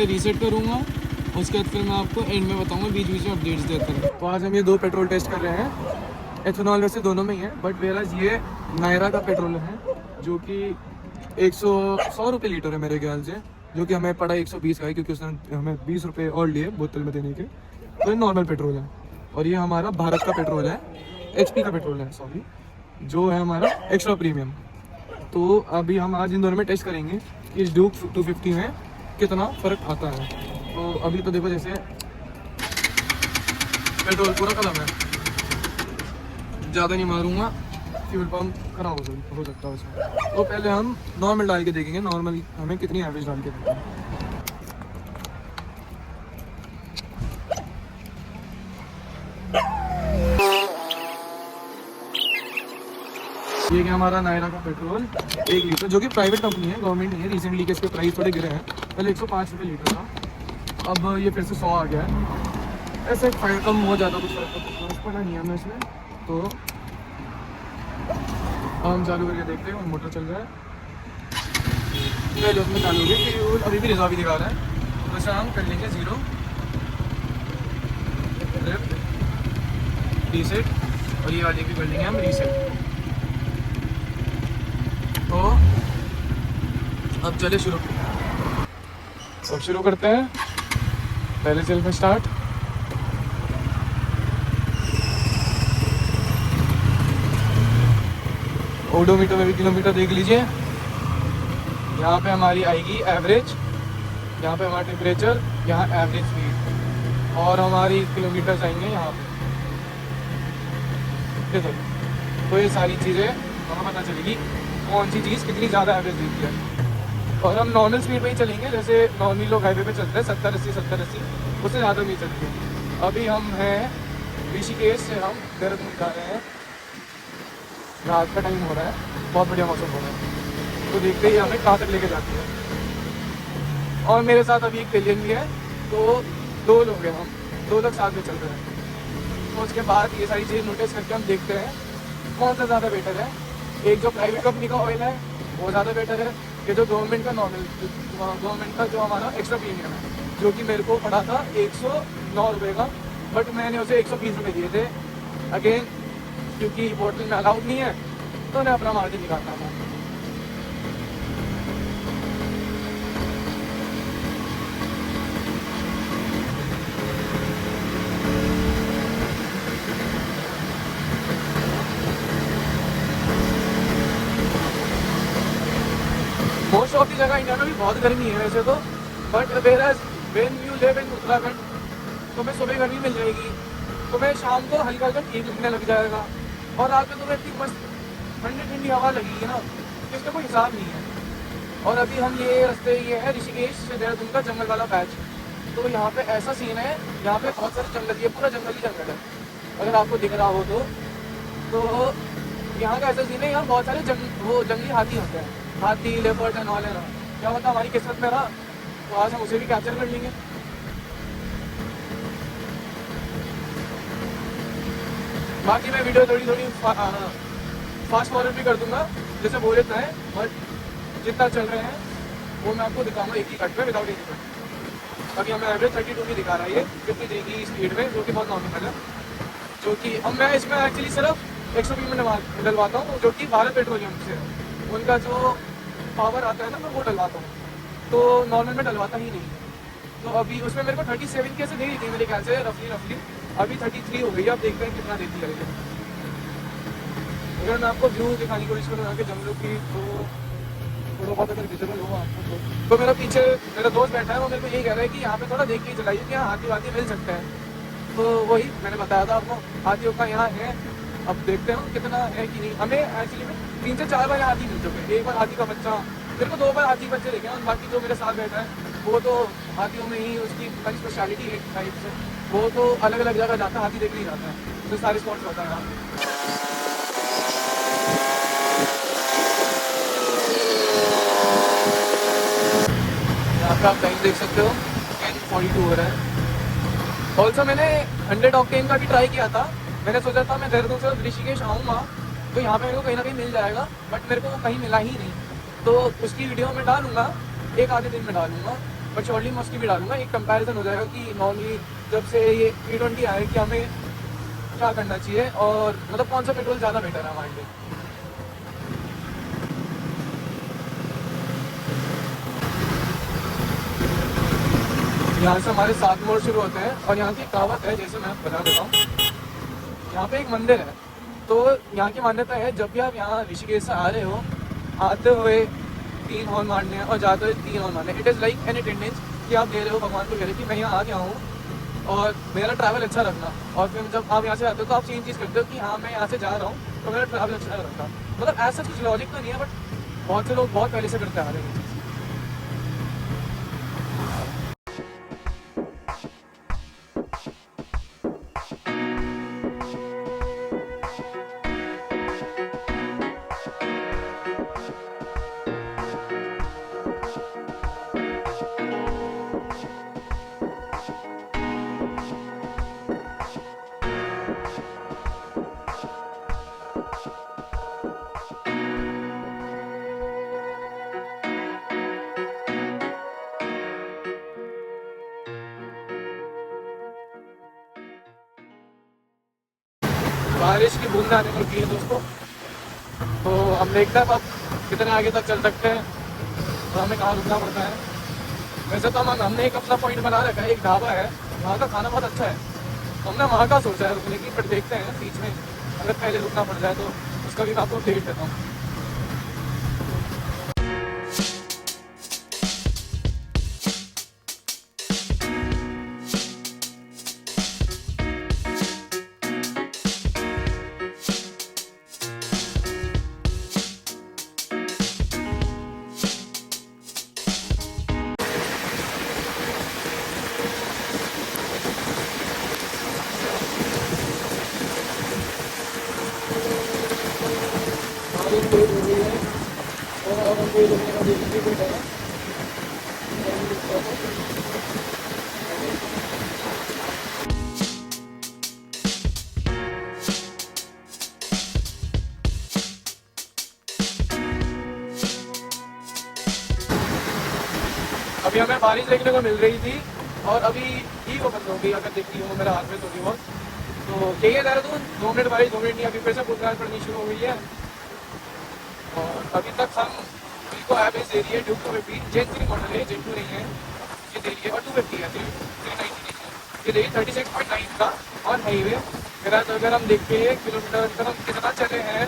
Reset करूँगा, उसके बाद फिर मैं आपको एंड में बताऊँगा, बीच बीच में अपडेट्स देता हूँ। तो आज हम ये 2 पेट्रोल टेस्ट कर रहे हैं। एथेनॉल वैसे दोनों में ही है, बट मेरा ये नायरा का पेट्रोल है जो कि 100 रुपये लीटर है मेरे ख्याल से, जो कि हमें पड़ा 120 का है, क्योंकि उसने हमें 20 रुपये और लिए बोतल में देने के। तो ये नॉर्मल पेट्रोल है। और ये हमारा भारत का पेट्रोल है, HP का पेट्रोल है, सॉरी, जो है हमारा एक्स्ट्रा प्रीमियम। तो अभी हम आज इन दोनों में टेस्ट करेंगे कि इस ड्यूक 250 में कितना फ़र्क आता है। तो अभी तो देखो, जैसे पेट्रोल पूरा खत्म है, ज़्यादा नहीं मारूंगा, फ्यूल पम्प खराब हो सकता है उसमें। तो पहले हम नॉर्मल डाल के देखेंगे, नॉर्मल हमें कितनी एवरेज डाल के देखेंगे। ये क्या हमारा नायरा का पेट्रोल 1 लीटर, जो कि प्राइवेट कंपनी है, गवर्नमेंट नहीं है। रिसेंटली के इसके प्राइस थोड़े गिरे हैं, पहले 105 रुपये लीटर था, अब ये फिर से 100 आ गया है। ऐसे फायर कम हो जाता, कुछ फर्क पड़ा नहीं है हमें इसमें। तो हम चालू करके देखते हैं, मोटर चल रहा है, पहले उसमें चालू हो गया, फ्यूल अभी भी रिजर्व ही दिखा रहा है। वैसे हम कर लेंगे 0 रीसेट, और ये वाली भी कर लेंगे हम रीसेट। तो अब चले शुरू, सब शुरू करते हैं। पहले सेल्फ में स्टार्ट, ओडोमीटर में भी किलोमीटर देख लीजिए। यहाँ पे हमारी आएगी एवरेज, यहाँ पे हमारा टेम्परेचर, यहाँ एवरेज स्पीड, और हमारी किलोमीटर आएंगे यहाँ पे। तो ये सारी चीज़ें हमें पता चलेगी कौन सी चीज़ कितनी ज़्यादा एवरेज देती है। और हम नॉर्मल स्पीड पे ही चलेंगे, जैसे नॉर्मली लोग हाईवे पे चलते हैं 70-80, 70-80, उससे ज़्यादा नहीं चलते। अभी हम हैं ऋषिकेश से, हम देहरादून जा रहे हैं। रात का टाइम हो रहा है, बहुत बढ़िया मौसम हो रहा है, तो देखते ही हमें कहाँ तक लेके जाती है। और मेरे साथ अभी एक एलियन भी है, तो 2 लोग हैं, हम 2 लोग साथ में चल रहे हैं। तो उसके बाद ये सारी चीज़ नोटिस करके हम देखते हैं कौन सा ज़्यादा बेटर है। एक जो प्राइवेट कंपनी का ऑयल है वो ज़्यादा बेटर है, कि जो गवर्नमेंट का नॉर्मल, गवर्नमेंट का जो हमारा एक्स्ट्रा प्रीमियम है, जो कि मेरे को पड़ा था 109 रुपये का, बट मैंने उसे 120 रुपये दिए थे। अगेन क्योंकि बोतल में अलाउड नहीं है, तो मैं अपना मार्जिन निकालता था। मोस्ट ऑफ दी जगह इंडिया में भी बहुत गर्मी है वैसे तो, but when you live in Uttarakhand, तुम्हें सुबह गर्मी मिल जाएगी, तुम्हें शाम को हल्का हल्का ठीक लगने लग जाएगा, और रात में तुम्हें इतनी मस्त ठंडी ठंडी हवा लगेगी ना, इसका कोई हिसाब नहीं है। और अभी हम ये रास्ते, ये है ऋषिकेश से देहरादून का जंगल वाला पैच। तो यहाँ पे ऐसा सीन है, यहाँ पे बहुत सारे जंगल, ये पूरा जंगल ही जंगल है, अगर आपको दिख रहा हो तो यहाँ का ऐसा सीन है, यहाँ बहुत सारे जंगली हाथी होते हैं, हाथी, लेपर्ड एंड ऑल है ना। क्या पता हमारी किस्मत में रहा तो आज हम उसे भी कैप्चर कर लेंगे। बाकी मैं वीडियो थोड़ी फास्ट फॉरवर्ड भी कर दूंगा, जैसे बोल देता है, बट जितना चल रहे हैं वो मैं आपको दिखाऊंगा एक ही कट में, विदाउट एनी कट। अभी हमें एवरेज 32 की दिखा रहा है, ये 53 की स्पीड में, जो कि बहुत नॉर्मल है। जो कि अब मैं इसमें एक्चुअली सिर्फ 120 में डलवाता हूँ, जो कि भारत पेट्रोलियम से उनका जो पावर आता है ना, मैं वो डलवाता हूँ, तो नॉर्मल में डलवाता ही नहीं। तो अभी उसमें मेरे को 37 कैसे दे रही थी मेरे ख्याल से, रफली अभी 33 हो गई है। अब देखते हैं कितना देती है। अगर मैं आपको व्यू दिखाने की कोशिश करूँ यहाँ के जंगलों की, तो थोड़ा बहुत अगर विजिबल हो आपको तो मेरा पीछे मेरा दोस्त बैठा है, वो मेरे को यही कह रहा है कि यहाँ पे थोड़ा देख के चलाइए कि यहाँ हाथी वाथी मिल सकते हैं। तो वही मैंने बताया था आपको, हाथियों का यहाँ है। अब देखते हैं कितना है कि नहीं। हमें एक्चुअली में 3 से 4 बार हाथी मिल चुके हैं। एक बार हाथी का बच्चा, मेरे को 2 बार हाथी बच्चे देखे हैं। बाकी जो मेरे साथ बैठा है वो तो हाथियों में ही उसकी स्पेशलिटी है टाइप से, वो तो अलग अलग जगह जाता है, हाथी देखने जाता है, तो सारे स्पॉट्स होता है यहाँ। यहाँ पे आप टाइम देख सकते हो, 10:42 हो रहा है। ऑल्सो मैंने 100 ऑक्टेन का भी ट्राई किया था। मैंने सोचा था मैं देहरादून से ऋषिकेश आऊँगा तो यहाँ पे मेरे को कहीं ना कहीं मिल जाएगा, बट मेरे को वो कहीं मिला ही नहीं। तो उसकी वीडियो मैं डालूंगा, एक आधे दिन में डालूंगा, बट शॉर्टली मैं उसकी भी डालूंगा, एक कंपैरिजन हो जाएगा कि नॉर्मली जब से ये E20 आए कि हमें क्या करना चाहिए और मतलब कौन सा पेट्रोल ज़्यादा बेटर है हमारे लिए। यहाँ से हमारे 7 मोड़ शुरू होते हैं और यहाँ की कहावत है, जैसे मैं बता देता हूँ। यहाँ पे एक मंदिर है, तो यहाँ की मान्यता है जब भी आप यहाँ ऋषिकेश से आ रहे हो, आते हुए 3 हॉर्न मारने हैं और जाते हुए 3 हॉर्न मारने हैं। It is like an attendance कि आप दे रहे हो भगवान को कह रहे कि मैं यहाँ आ गया हूँ और मेरा ट्रैवल अच्छा रखना। और फिर जब आप यहाँ से आते हो तो आप सेम चीज़ करते हो कि हाँ मैं यहाँ से जा रहा हूँ तो मेरा ट्रैवल अच्छा रखना। मतलब ऐसा कुछ लॉजिक तो नहीं है, बट बहुत से लोग बहुत पहले से करते आ रहे हैं। बारिश की बूंद आने लगी है दोस्तों, तो हम देखते हैं अब कितने आगे तक चल सकते हैं तो हमें कहाँ रुकना पड़ता है। वैसे तो हमने एक अपना पॉइंट बना रखा है, एक ढाबा है, वहाँ का खाना बहुत अच्छा है, हमने वहाँ का सोचा है रुकने की, बट देखते हैं बीच में अगर पहले रुकना पड़ जाए तो उसका भी मैं आपको अपडेट देता हूँ। तेज हो गई है और अब हम तेज होने का देखिए कोई है। अभी हमें बारिश देखने को मिल रही थी और अभी ही वो बंद हो गई, अगर देखती हूँ मेरा हाथ में थोड़ी बहुत। तो यही है देहरादून, 2 मिनट बारिश 2 मिनट नहीं, अभी फिर से बुधवार पड़नी शुरू हो गई है। और अभी तक हम को एवरेज दे रही है ड्यूक 250, जेन 3 मॉडल है, जेन 2 नहीं है, ये दे रही है और 250 है, 390 ये दे रही 36.9 का। और हाईवे अगर हम देखते हैं किलोमीटर अगर हम कितना चले हैं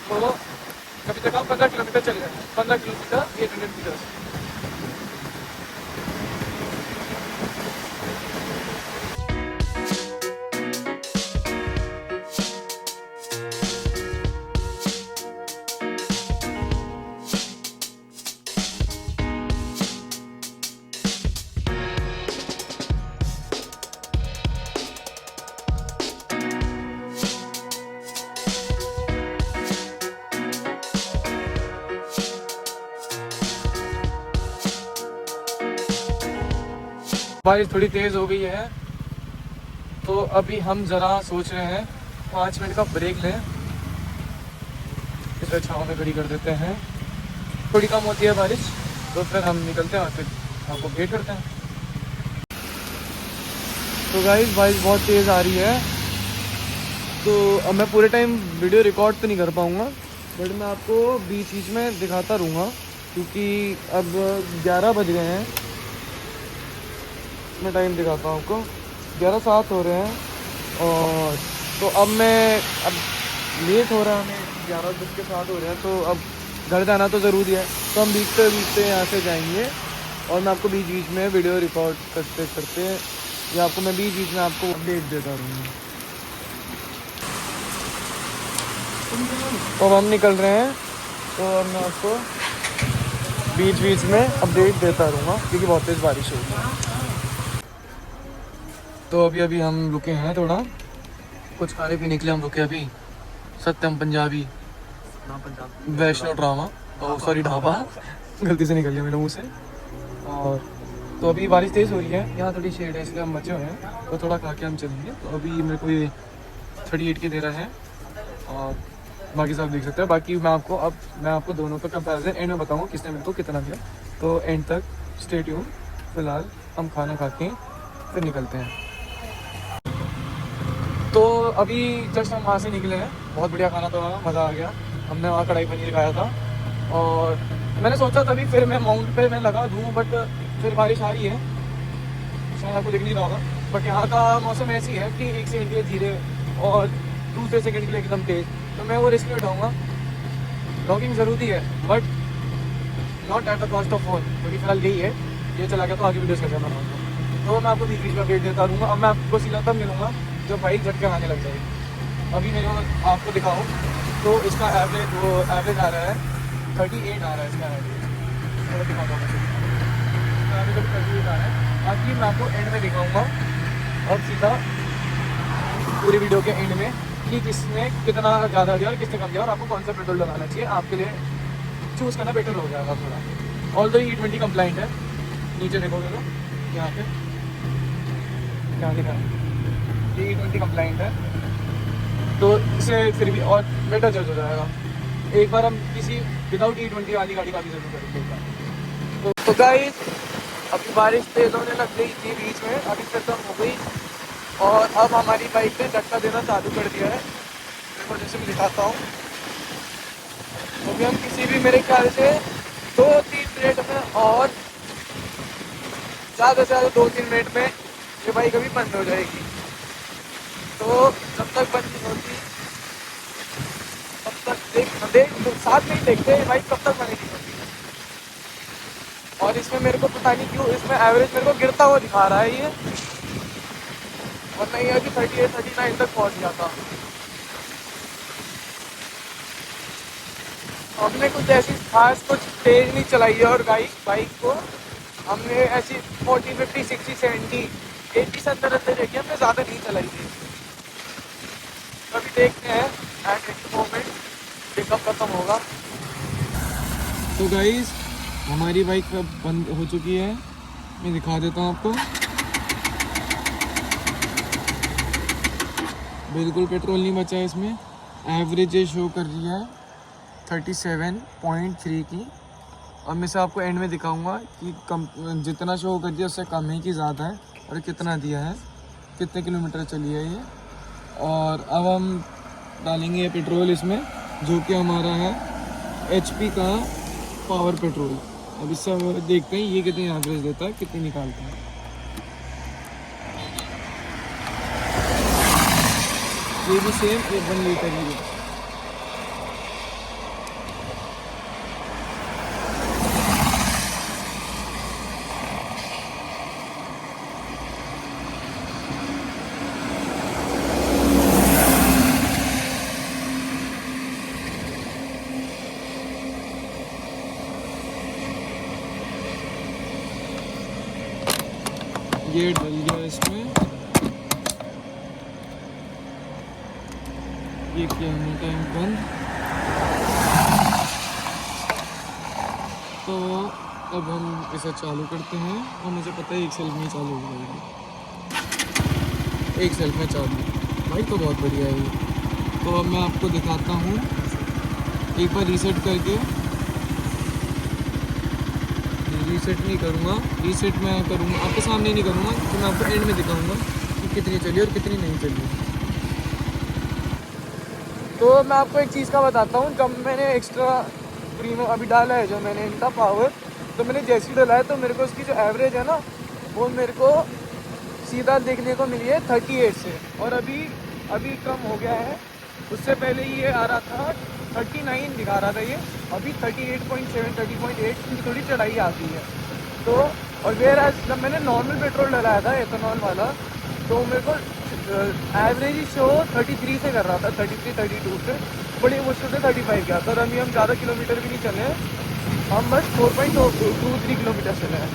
तो अभी तक हम 15 किलोमीटर चले हैं, 15 किलोमीटर 800 मीटर्स। बारिश थोड़ी तेज़ हो गई है तो अभी हम ज़रा सोच रहे हैं 5 मिनट का ब्रेक लें, इसे छाँव में खड़ी कर देते हैं। थोड़ी कम होती है बारिश तो फिर हम निकलते हैं और फिर आपको वेट करते हैं। तो गाइस बारिश बहुत तेज़ आ रही है तो अब मैं पूरे टाइम वीडियो रिकॉर्ड तो नहीं कर पाऊँगा, बट मैं आपको बीच बीच में दिखाता रहूँगा क्योंकि अब 11 बज गए हैं। मैं टाइम दिखाता हूँ आपको, 11:07 हो रहे हैं और तो अब लेट हो रहा है, हमें 11:07 हो रहे हैं तो अब घर जाना तो ज़रूरी है, तो हम भीगते भीगते यहाँ से जाएंगे और मैं आपको बीच बीच में वीडियो रिकॉर्ड करते करते या आपको मैं बीच बीच में आपको अपडेट देता रहूँगा। तो अब हम निकल रहे हैं तो अब मैं आपको बीच बीच में अपडेट देता रहूँगा क्योंकि बहुत तेज़ बारिश हो रही है। तो अभी हम रुके हैं, थोड़ा कुछ खाने पीने के लिए हम रुके अभी सत्यम पंजाबी वैष्णो ड्रामा सॉरी ढाबा गलती से निकल गया मेरे मुंह से। और तो अभी बारिश तेज़ हो रही है, यहाँ थोड़ी शेड है इसलिए हम बचे हुए हैं, तो थोड़ा खा के हम चलेंगे। तो अभी मेरे को ये 38 के दे रहा है और बाकी सब देख सकते हैं। बाकी मैं आपको दोनों का कंपैरिजन एंड में बताऊँगा किसने मेरे को कितना दिया, तो एंड तक स्टे ट्यून। फ़िलहाल हम खाना खा के फिर निकलते हैं। तो अभी जस्ट हम वहाँ से निकले हैं। बहुत बढ़िया खाना तो रहा, मज़ा आ गया। हमने वहाँ कढ़ाई पनीर खाया था और मैंने सोचा तभी फिर मैं माउंट पे मैं लगा दूँ, बट फिर बारिश आ रही है, शायद आपको दिख नहीं रहा होगा, बट यहाँ का मौसम ऐसी है कि एक सेकंड के लिए धीरे और दूसरे सेकंड के लिए एकदम तेज़, तो मैं वो रिस्क नहीं उठाऊँगा। ब्लॉगिंग ज़रूरी है but not at the cost of phone, क्योंकि फिलहाल यही है, ये चला गया तो आगे वीडियोज़ कैसे बनाऊँगा। तो मैं आपको बीच बीच में अपडेट देता रहूँगा। अब मैं आपको सीधा तब मिलूँगा जब बाइक झटके आने लग जाएगी। अभी मेरे को आपको दिखाऊँ तो इसका एवरेज आ रहा है 38 आ रहा है इसका एवरेज। थोड़ा दिखाता हूँ एवरेज 38 आ रहा है। बाकी मैं आपको एंड में दिखाऊँगा अब सीधा पूरी वीडियो के एंड में कि किसने कितना ज़्यादा दिया और किसने कम दिया और आपको कौन सा पेट्रोल लगाना चाहिए। आपके लिए चूज़ करना बेटर हो जाएगा थोड़ा। ऑल दो E20 कंप्लाइंट है, नीचे देखोगे तो यहाँ पे क्या लिखा है, ये E20 कंप्लाइंट है, तो इससे फिर भी और बेटर जज हो जाएगा। एक बार हम किसी विदाउट E20 वाली गाड़ी का भी जरूर करेंगे। तो गाइस अभी बारिश तेज़ होने लग गई थी बीच में, अभी खत्म हो गई और अब हमारी बाइक ने झटका देना चालू कर दिया है। देखो जैसे मैं दिखाता हूँ, तो भी हम किसी भी मेरे ख्याल से 2-3 मिनट में और ज़्यादा से ज़्यादा 2-3 मिनट में ये बाइक अभी बंद हो जाएगी। तो जब तक बंद नहीं होती तब तक देख तो साथ में ही देखते हैं बाइक कब तक बनेगी होती है। और इसमें मेरे को पता नहीं क्यों इसमें एवरेज मेरे को गिरता हुआ दिखा रहा है ये, वरना ये अभी 38-39 तक पहुँच गया था। हमने कुछ ऐसी खास कुछ तेज़ नहीं चलाई है और बाइक को हमने ऐसी 40, 50, 60, 70, 80, 70 देखी, हमने ज़्यादा नहीं चलाई थी। अभी देखते हैं एट एक मोमेंट पिकअप खत्म होगा। तो गाइस हमारी बाइक अब बंद हो चुकी है, मैं दिखा देता हूँ आपको। बिल्कुल पेट्रोल नहीं बचा है इसमें। एवरेज शो कर रही है 37.3 की, और मैं से आपको एंड में दिखाऊंगा कि कम जितना शो कर दिया उससे कम है कि ज़्यादा है और कितना दिया है, कितने किलोमीटर चली है ये। और अब हम डालेंगे ये पेट्रोल इसमें, जो कि हमारा है HP का पावर पेट्रोल। अब इससे हम देखते हैं ये कितनी एवरेज देता है, कितनी निकालता है। ये भी सेम 1 लीटर ही है। ये डल गया इसमें, ये किया हमने टैंक बंद। तो अब हम इसे चालू करते हैं और मुझे पता है एक सेल्फ में चालू हो जाएगी, एक सेल्फ में चालू। भाई तो बहुत बढ़िया है ये। तो अब मैं आपको दिखाता हूँ एक बार रीसेट करके। रीसेट नहीं करूँगा, रीसेट मैं करूँगा आपके सामने नहीं करूँगा, तो मैं आपको एंड में दिखाऊँगा कि कितनी चली और कितनी नहीं चली। तो मैं आपको एक चीज़ का बताता हूँ, जब मैंने एक्स्ट्रा प्रीमियम अभी डाला है, जो मैंने इनका पावर, तो मैंने जैसे ही डाला है तो मेरे को उसकी जो एवरेज है ना, वो मेरे को सीधा देखने को मिली है 38 से, और अभी कम हो गया है। उससे पहले ये आ रहा था 39 दिखा रहा था ये, अभी 38.7, 30.8 की थोड़ी चढ़ाई आती है। तो और वेयर जब मैंने नॉर्मल पेट्रोल डलाया था एथेनॉल वाला, तो मेरे को एवरेज शो 33 से कर रहा था, 33, 32 से, बड़ी मुश्किल से 35 गया था। और अभी हम ज़्यादा किलोमीटर भी नहीं चले हैं, हम बस 4.23 किलोमीटर चले हैं,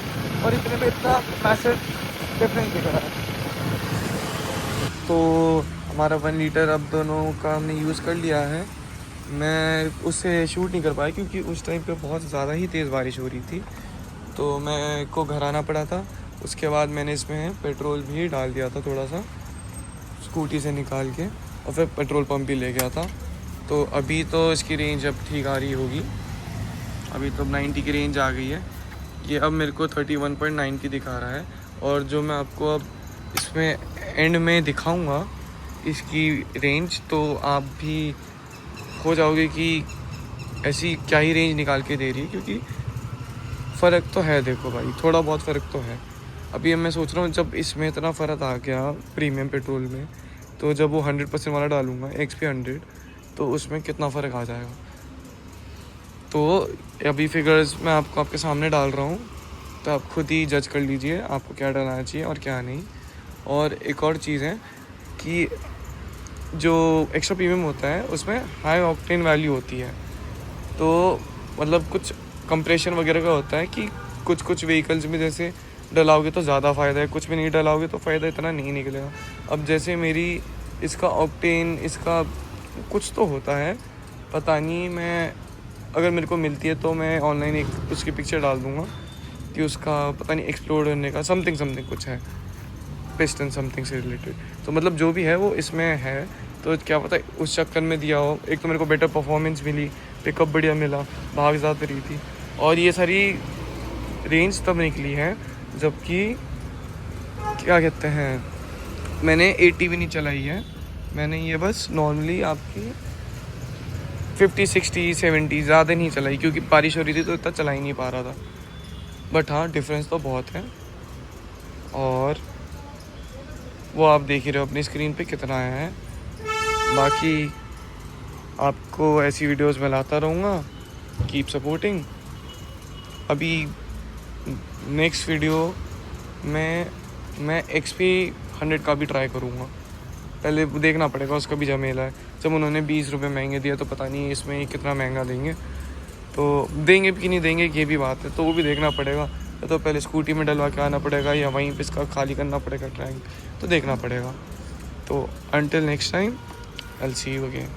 और इतने में इतना मैसिव डिफरेंस दिख रहा है। तो हमारा 1 लीटर अब दोनों का हमने यूज़ कर लिया है। मैं उससे शूट नहीं कर पाया क्योंकि उस टाइम पे बहुत ज़्यादा ही तेज़ बारिश हो रही थी, तो मैं को घर आना पड़ा था। उसके बाद मैंने इसमें पेट्रोल भी डाल दिया था थोड़ा सा स्कूटी से निकाल के, और फिर पेट्रोल पंप भी ले गया था। तो अभी तो इसकी रेंज अब ठीक आ रही होगी, अभी तो 90 की रेंज आ गई है। ये अब मेरे को 31.9 की दिखा रहा है, और जो मैं आपको अब इसमें एंड में दिखाऊंगा इसकी रेंज, तो आप भी हो जाओगे कि ऐसी क्या ही रेंज निकाल के दे रही है, क्योंकि फ़र्क तो है। देखो भाई, थोड़ा बहुत फ़र्क तो है। अभी मैं सोच रहा हूँ जब इसमें इतना फ़र्क आ गया प्रीमियम पेट्रोल में, तो जब वो 100% वाला डालूँगा XP 100, तो उसमें कितना फ़र्क आ जाएगा। तो अभी फिगर्स मैं आपके सामने डाल रहा हूँ, तो आप खुद ही जज कर लीजिए आपको क्या डालना चाहिए और क्या नहीं। और एक और चीज़ है कि जो एक्स्ट्रा प्रीमियम होता है उसमें हाई ऑक्टेन वैल्यू होती है, तो मतलब कुछ कंप्रेशन वगैरह का होता है कि कुछ व्हीकल्स में जैसे डलाओगे तो ज़्यादा फ़ायदा है, कुछ में नहीं डलाओगे तो फ़ायदा इतना नहीं निकलेगा। अब जैसे मेरी इसका ऑक्टेन, इसका कुछ तो होता है, पता नहीं, मैं अगर मेरे को मिलती है तो मैं ऑनलाइन एक उसकी पिक्चर डाल दूँगा कि उसका पता नहीं एक्सप्लोड होने का समथिंग कुछ है, पिस्टन समथिंग से रिलेटेड। तो मतलब जो भी है वो इसमें है, तो क्या पता उस चक्कर में दिया हो। एक तो मेरे को बेटर परफॉर्मेंस मिली, पिकअप बढ़िया मिला, भाग ज़्यादा रही थी, और ये सारी रेंज तब निकली है जबकि क्या कहते हैं, मैंने 80 भी नहीं चलाई है, मैंने ये बस नॉर्मली आपकी 50, 60, 70 ज़्यादा नहीं चलाई, क्योंकि बारिश हो रही थी तो इतना चला ही नहीं पा रहा था। बट हाँ, डिफरेंस तो बहुत है, और वो आप देख ही रहे हो अपनी स्क्रीन पे कितना आया है। बाकी आपको ऐसी वीडियोस में लाता रहूँगा, कीप सपोर्टिंग। अभी नेक्स्ट वीडियो में मैं XP 100 का भी ट्राई करूँगा, पहले देखना पड़ेगा, उसका भी झमेला है। जब उन्होंने 20 रुपये महंगे दिया तो पता नहीं इसमें कितना महंगा देंगे, तो देंगे कि नहीं देंगे ये भी बात है, तो वो भी देखना पड़ेगा। तो पहले स्कूटी में डलवा के आना पड़ेगा या वहीं पे इसका खाली करना पड़ेगा टैंक, तो देखना पड़ेगा। तो until next time, I'll see you again.